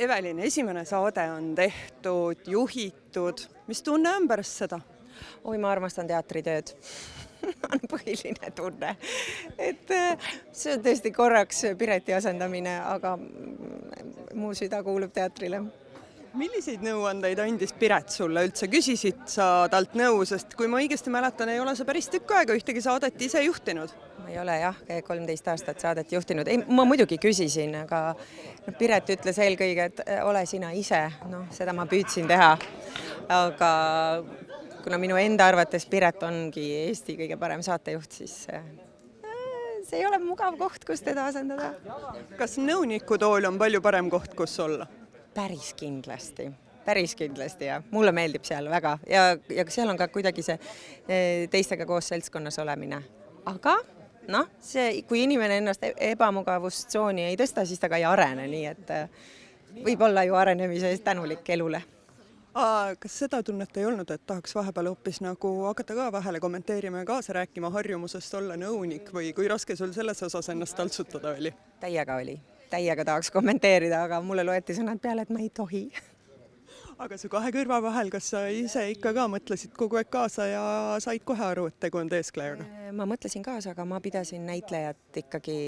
Evelin, esimene saade on tehtud, juhitud. Mis tunne on pärast seda? Oi, ma armastan teatritööd. On põhiline tunne. See on tõesti korraks Pireti asendamine, aga muu süda kuulub teatrile. Milliseid nõuandeid andis Piret sulle üldse? Küsisid sa talt nõu, sest kui ma õigesti mäletan, ei ole sa päris tükk aega ühtegi saadet ise juhtinud. Ma ei ole 13 aastat saadet juhtinud. Ei, ma muidugi küsisin, aga Piret ütles eelkõige, et ole sina ise. Seda ma püüdsin teha. Aga kuna minu enda arvates Piret ongi Eesti kõige parem saatejuht, siis see ei ole mugav koht, kus teda asendada. Kas nõunikutool on palju parem koht, kus olla? Päris kindlasti ja mulle meeldib seal väga ja seal on ka kuidagi see teistega koos seltskonnas olemine. Aga kui inimene ennast ebamugavustsooni ei tõsta, siis ta ka ei arene, nii et võib olla ju arenemise eest tänulik elule. Kas seda tunnet ei olnud, et tahaks vahepeal hoopis nagu hakata ka vahele kommenteerima ja kaasa rääkima harjumusest olla nõunik või kui raske sul selles osas ennast taltsutada oli? Täiega tahaks kommenteerida, aga mulle loeti sõnad peale, et ma ei tohi. Aga su kahe kõrva vahel, kas sa ise ikka ka mõtlesid kogu aeg kaasa ja said kohe aru, et tegu on teesklejaga? Ma mõtlesin kaasa, aga ma pidasin näitlejat ikkagi,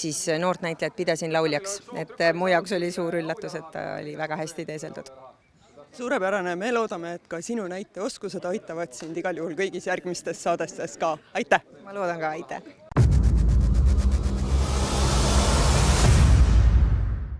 siis noort näitlejat pidasin lauljaks, et mu jaoks oli suur üllatus, et ta oli väga hästi teeseldud. Suurepärane, me loodame, et ka sinu näiteoskused aitavad sind igal juhul kõigis järgmistes saadestes ka. Aitäh! Ma loodan ka, aitäh!